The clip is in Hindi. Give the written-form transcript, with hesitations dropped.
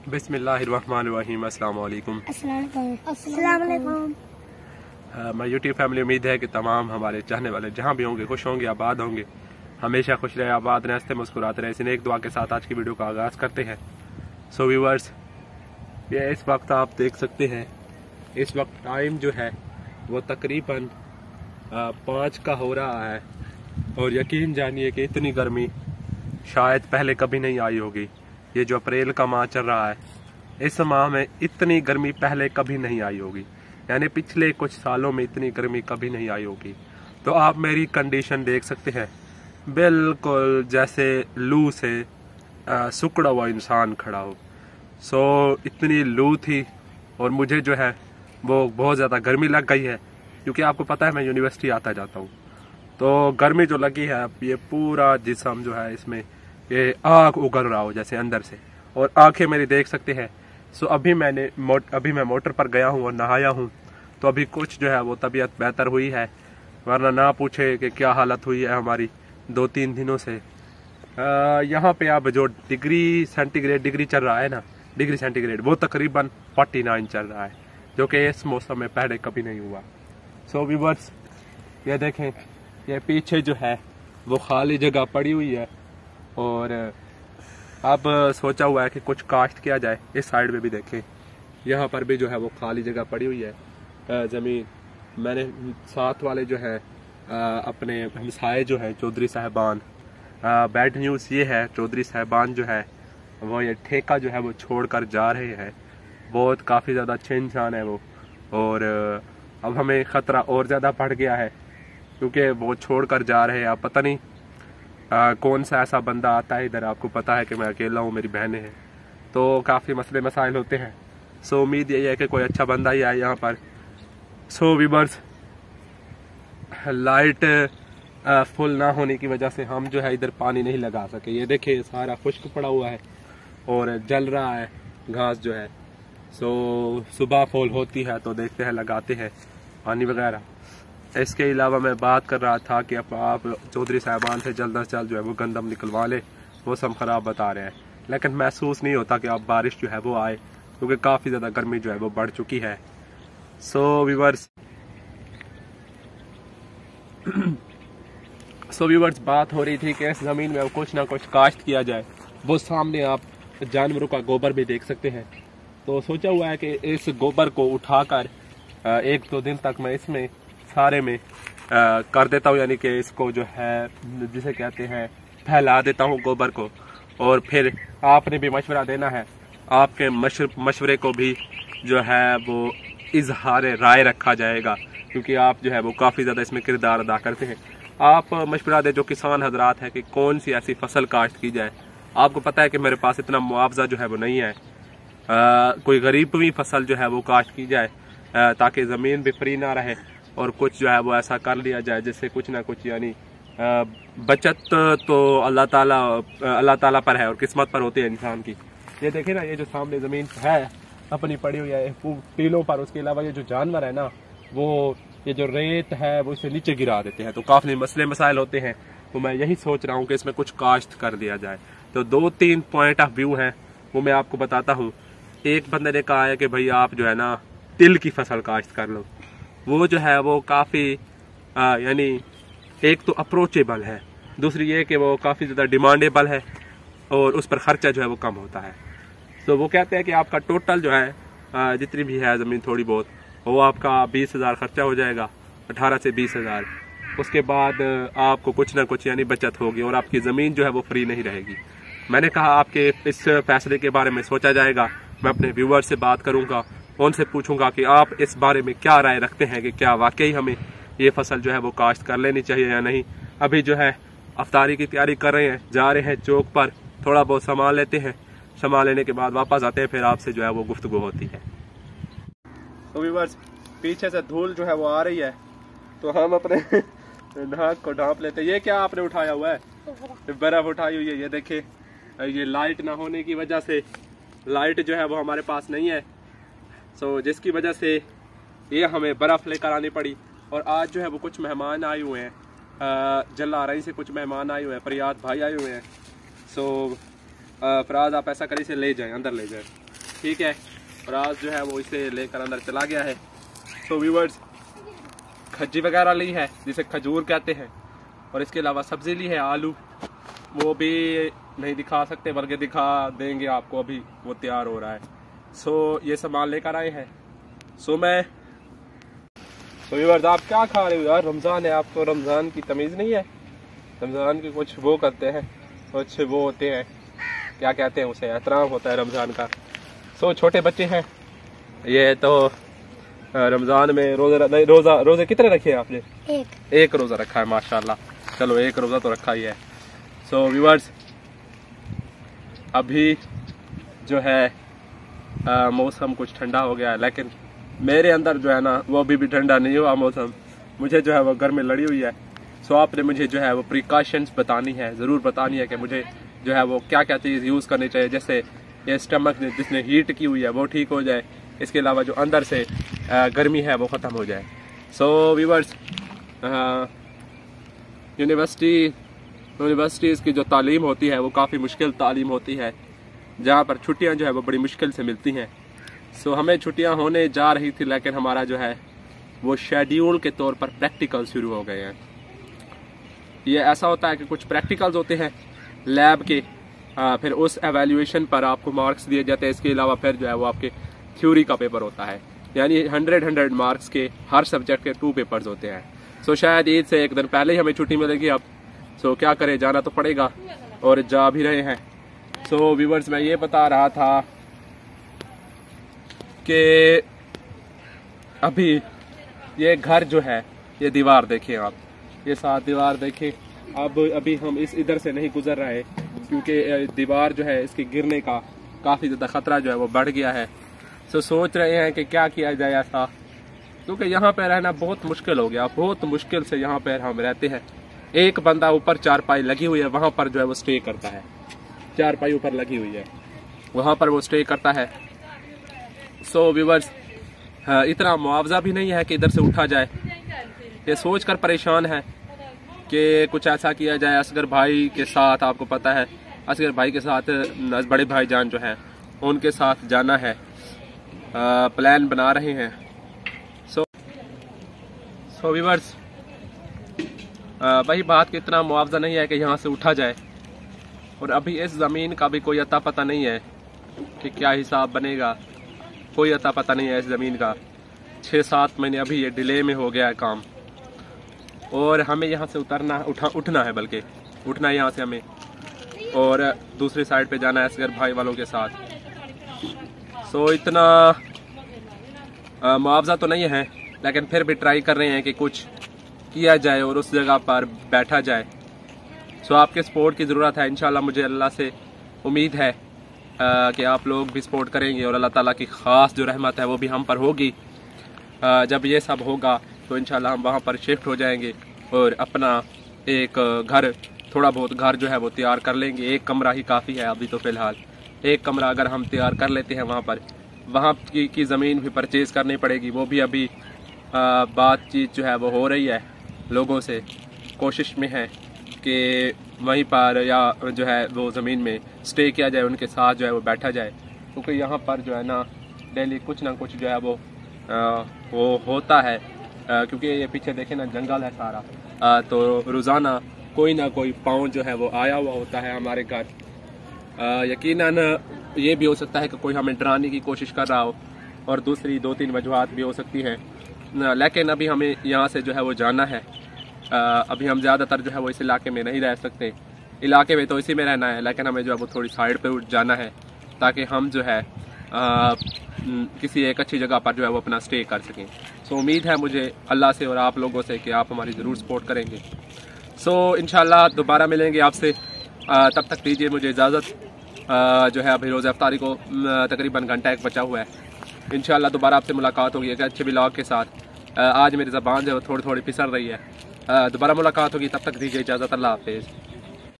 बिस्मिल्लाहिर्रहमानिर्रहीम। अस्सलाम वालेकुम। मैं यूट्यूब फैमिली, उम्मीद है कि तमाम हमारे चाहने वाले जहाँ भी होंगे खुश होंगे, आबाद होंगे, हमेशा खुश रहे, आबाद रहे, हंसते मुस्कुराते रहे। इसी एक दुआ के साथ आज की वीडियो का आगाज़ करते हैं। सो व्यूअर्स, ये इस वक्त आप देख सकते हैं, इस वक्त टाइम जो है वो तकरीबन 5 का हो रहा है और यकीन जानिए कि इतनी गर्मी शायद पहले कभी नहीं आई होगी। ये जो अप्रैल का माह चल रहा है, इस माह में इतनी गर्मी पहले कभी नहीं आई होगी, यानी पिछले कुछ सालों में इतनी गर्मी कभी नहीं आई होगी। तो आप मेरी कंडीशन देख सकते हैं, बिल्कुल जैसे लू से सुकड़ा हुआ इंसान खड़ा हो। सो इतनी लू थी और मुझे जो है वो बहुत ज़्यादा गर्मी लग गई है, क्योंकि आपको पता है मैं यूनिवर्सिटी आता जाता हूँ। तो गर्मी जो लगी है, ये पूरा जिस्म जो है इसमें ये आग उगल रहा हो जैसे अंदर से, और आंखें मेरी देख सकते हैं। सो अभी मैं मोटर पर गया हूँ और नहाया हूँ, तो अभी कुछ जो है वो तबीयत बेहतर हुई है, वरना ना पूछे कि क्या हालत हुई है हमारी 2-3 दिनों से। यहाँ पे अब जो डिग्री चल रहा है ना, डिग्री सेंटीग्रेड, वो तकरीबन 49 चल रहा है, जो कि इस मौसम में पहले कभी नहीं हुआ। सो व्यूअर्स, ये देखें, ये पीछे जो है वो खाली जगह पड़ी हुई है और अब सोचा हुआ है कि कुछ काश्त किया जाए। इस साइड में भी देखें, यहाँ पर भी जो है वो खाली जगह पड़ी हुई है ज़मीन। मैंने साथ वाले जो है अपने हमसाए जो है चौधरी साहबान, बैड न्यूज़ ये है, चौधरी साहबान जो है वो ये ठेका जो है वो छोड़ कर जा रहे हैं। बहुत काफ़ी ज़्यादा अच्छे इंसान है वो, और अब हमें ख़तरा और ज़्यादा बढ़ गया है क्योंकि वो छोड़ कर जा रहे हैं। आप पता नहीं कौन सा ऐसा बंदा आता है इधर। आपको पता है कि मैं अकेला हूँ, मेरी बहनें हैं, तो काफ़ी मसले मसाइल होते हैं। सो उम्मीद यही है कि कोई अच्छा बंदा ही आए यहाँ पर। सो व्यूअर्स, लाइट फुल ना होने की वजह से हम जो है इधर पानी नहीं लगा सके। ये देखिए सारा खुश्क पड़ा हुआ है और जल रहा है घास जो है। सो सुबह फुल होती है तो देखते हैं, लगाते हैं पानी वगैरह। इसके अलावा मैं बात कर रहा था कि आप चौधरी साहबान से जल्द अज जल्द जो है वो गंदम निकलवा ले। मौसम ख़राब बता रहे हैं, लेकिन महसूस नहीं होता कि अब बारिश जो है वो आए, क्योंकि काफ़ी ज़्यादा गर्मी जो है वो बढ़ चुकी है। सो व्यूअर्स, बात हो रही थी कि इस ज़मीन में कुछ ना कुछ काश्त किया जाए। वो सामने आप जानवरों का गोबर भी देख सकते हैं। तो सोचा हुआ है कि इस गोबर को उठाकर 1-2 दिन तक मैं इसमें सारे में कर देता हूँ, यानी कि इसको जो है जिसे कहते हैं फैला देता हूँ गोबर को। और फिर आपने भी मशवरा देना है, आपके मशवरे को भी जो है वो इजहार राय रखा जाएगा, क्योंकि आप जो है वो काफ़ी ज़्यादा इसमें किरदार अदा करते हैं। आप मशवरा दे जो किसान हजरात है कि कौन सी ऐसी फसल काश्त की जाए। आपको पता है कि मेरे पास इतना मुआवजा जो है वो नहीं है। कोई गरीब भी फसल जो है वो काश्त की जाए, ताकि ज़मीन भी फ्री ना रहे, और कुछ जो है वो ऐसा कर लिया जाए जिससे कुछ ना कुछ, यानी बचत तो अल्लाह ताला पर है और किस्मत पर होती है इंसान की। ये देखे ना, ये जो सामने ज़मीन है अपनी पड़ी हुई है टीलों पर, उसके अलावा ये जो जानवर है ना, वो ये जो रेत है वो इसे नीचे गिरा देते हैं, तो काफ़ी मसले मसाइल होते हैं। तो मैं यही सोच रहा हूँ कि इसमें कुछ काश्त कर दिया जाए। तो 2-3 पॉइंट ऑफ व्यू हैं, वो मैं आपको बताता हूँ। एक बंदे ने कहा है कि भाई आप जो है ना तिल की फसल काश्त कर लो। वो जो है वो काफ़ी यानी एक तो अप्रोचेबल है, दूसरी ये कि वो काफ़ी ज़्यादा डिमांडेबल है और उस पर ख़र्चा जो है वो कम होता है। तो वो कहते हैं कि आपका टोटल जो है जितनी भी है ज़मीन थोड़ी बहुत, वो आपका 20,000 खर्चा हो जाएगा, 18 से 20,000। उसके बाद आपको कुछ ना कुछ यानी बचत होगी और आपकी ज़मीन जो है वो फ्री नहीं रहेगी। मैंने कहा आपके इस फैसले के बारे में सोचा जाएगा। मैं अपने व्यूअर से बात करूंगा, उनसे पूछूंगा कि आप इस बारे में क्या राय रखते हैं कि क्या वाकई हमें ये फसल जो है वो काश्त कर लेनी चाहिए या नहीं। अभी जो है अफ्तारी की तैयारी कर रहे हैं, जा रहे हैं चौक पर, थोड़ा बहुत सामान लेते हैं, सामान लेने के बाद वापस आते हैं, फिर आपसे जो है वो गुफ्तगू होती है। तो व्यूअर्स, पीछे से धूल जो है वो आ रही है, तो हम अपने नाक को ढांप लेते हैं। ये क्या आपने उठाया हुआ है? बर्फ उठाई हुई है। ये देखे, ये लाइट ना होने की वजह से लाइट जो है वो हमारे पास नहीं है, सो जिसकी वजह से ये हमें बर्फ़ लेकर आनी पड़ी। और आज जो है वो कुछ मेहमान आए हुए हैं, जलाराई से कुछ मेहमान आए हुए हैं, फरियाद भाई आए हुए हैं। सो फराज आप ऐसा करें इसे ले जाएं, अंदर ले जाएं, ठीक है। फराज जो है वो इसे लेकर अंदर चला गया है। सो व्यूअर्स, खज्जी वगैरह ली है जिसे खजूर कहते हैं, और इसके अलावा सब्ज़ी ली है आलू, वो भी नहीं दिखा सकते बल्कि दिखा देंगे आपको, अभी वो तैयार हो रहा है। सो ये सामान लेकर आए हैं। सो व्यूअर्स, आप क्या खा रहे हो यार? रमज़ान है, आपको रमज़ान की तमीज़ नहीं है? रमज़ान के कुछ वो करते हैं, कुछ वो होते हैं, क्या कहते हैं उसे, एहतराम होता है रमज़ान का। सो छोटे बच्चे हैं ये, तो रमज़ान में रोज़े कितने रखे हैं आपने? एक रोज़ा रखा है, माशाल्लाह। चलो एक रोज़ा तो रखा ही है। सो व्यूअर्स, अभी जो है मौसम कुछ ठंडा हो गया है, लेकिन मेरे अंदर जो है ना वो अभी भी ठंडा नहीं हुआ मौसम। मुझे जो है वो गर्मी लड़ी हुई है। सो आपने मुझे जो है वो प्रिकॉशंस बतानी है, ज़रूर बतानी है कि मुझे जो है वो क्या क्या चीज़ यूज़ करनी चाहिए, जैसे ये स्टमक जिसने हीट की हुई है वो ठीक हो जाए, इसके अलावा जो अंदर से गर्मी है वो ख़त्म हो जाए। सो व्यूअर्स, यूनिवर्सिटीज़ की जो तालीम होती है वो काफ़ी मुश्किल तालीम होती है, जहाँ पर छुट्टियाँ जो है वो बड़ी मुश्किल से मिलती हैं। सो हमें छुट्टियाँ होने जा रही थी, लेकिन हमारा जो है वो शेड्यूल के तौर पर प्रैक्टिकल शुरू हो गए हैं। ये ऐसा होता है कि कुछ प्रैक्टिकल्स होते हैं लैब के, फिर उस एवेल्यूएशन पर आपको मार्क्स दिए जाते हैं। इसके अलावा फिर जो है वो आपके थ्योरी का पेपर होता है, यानी 100 मार्क्स के हर सब्जेक्ट के 2 पेपर्स होते हैं। सो शायद ईद से एक दिन पहले ही हमें छुट्टी मिलेगी अब। सो क्या करें, जाना तो पड़ेगा और जा भी रहे हैं। सो व्यूअर्स, मैं ये बता रहा था कि अभी ये घर जो है, ये दीवार देखें आप, ये साथ दीवार देखें। अब अभी हम इस इधर से नहीं गुजर रहे क्योंकि दीवार जो है इसके गिरने का काफ़ी ज़्यादा ख़तरा जो है वो बढ़ गया है। सो सोच रहे हैं कि क्या किया जाए ऐसा, क्योंकि यहाँ पे रहना बहुत मुश्किल हो गया, बहुत मुश्किल से यहाँ पर हम रहते हैं। एक बंदा ऊपर चारपाई लगी हुई है, वहाँ पर जो है वो स्टे करता है, चारपाई ऊपर लगी हुई है, वहाँ पर वो स्टे करता है। सो व्यूअर्स, इतना मुआवजा भी नहीं है कि इधर से उठा जाए। ये सोच कर परेशान है कि कुछ ऐसा किया जाए। असगर भाई के साथ, आपको पता है असगर भाई के साथ बड़े भाईजान जो हैं उनके साथ जाना है, प्लान बना रहे हैं। सो व्यूअर्स, वही बात कि इतना मुआवजा नहीं है कि यहाँ से उठा जाए, और अभी इस ज़मीन का भी कोई अता पता नहीं है कि क्या हिसाब बनेगा, कोई अता पता नहीं है इस ज़मीन का। 6-7 महीने अभी ये डिले में हो गया है काम, और हमें यहाँ से उठना है, बल्कि उठना है यहाँ से हमें, और दूसरी साइड पे जाना है असगर भाई वालों के साथ। सो इतना मुआवजा तो नहीं है, लेकिन फिर भी ट्राई कर रहे हैं कि कुछ किया जाए और उस जगह पर बैठा जाए। सो आपके सपोर्ट की ज़रूरत है। इंशाल्लाह मुझे अल्लाह से उम्मीद है कि आप लोग भी सपोर्ट करेंगे, और अल्लाह ताला की ख़ास जो रहमत है वो भी हम पर होगी। जब ये सब होगा तो इंशाल्लाह हम वहाँ पर शिफ्ट हो जाएंगे और अपना एक घर, थोड़ा बहुत घर जो है वो तैयार कर लेंगे। एक कमरा ही काफ़ी है अभी तो फ़िलहाल। एक कमरा अगर हम तैयार कर लेते हैं वहाँ की ज़मीन भी परचेज़ करनी पड़ेगी, वो भी अभी बातचीत जो है वो हो रही है लोगों से, कोशिश में है कि वहीं पर या जो है वो ज़मीन में स्टे किया जाए, उनके साथ जो है वो बैठा जाए, क्योंकि यहाँ पर जो है ना डेली कुछ ना कुछ जो है वो होता है। क्योंकि ये पीछे देखे ना जंगल है सारा, तो रोज़ाना कोई ना कोई पाँव जो है वो आया हुआ होता है हमारे घर। यकीनन ये भी हो सकता है कि कोई हमें डराने की कोशिश कर रहा हो, और दूसरी 2-3 वजूहात भी हो सकती हैं। लेकिन अभी हमें यहाँ से जो है वो जाना है। अभी हम ज़्यादातर जो है वो इस इलाके में नहीं रह सकते, इलाके में तो इसी में रहना है, लेकिन हमें जो है वो थोड़ी साइड पे उठ जाना है ताकि हम जो है किसी एक अच्छी जगह पर जो है वो अपना स्टे कर सकें। सो उम्मीद है मुझे अल्लाह से और आप लोगों से कि आप हमारी ज़रूर सपोर्ट करेंगे। सो इंशाल्लाह दोबारा मिलेंगे आपसे, तब तक दीजिए मुझे इजाज़त। जो है अभी रोज़ा इफ्तारी को तकरीबन घंटा 1 बचा हुआ है। इंशाल्लाह दोबारा आपसे मुलाकात होगी एक अच्छे व्लॉग के साथ। आज मेरी ज़बान जो है थोड़ी थोड़ी फिसल रही है। दोबारा मुलाकात होगी, तब तक दीजिए इजाज़त। अल्लाह हाफिज़।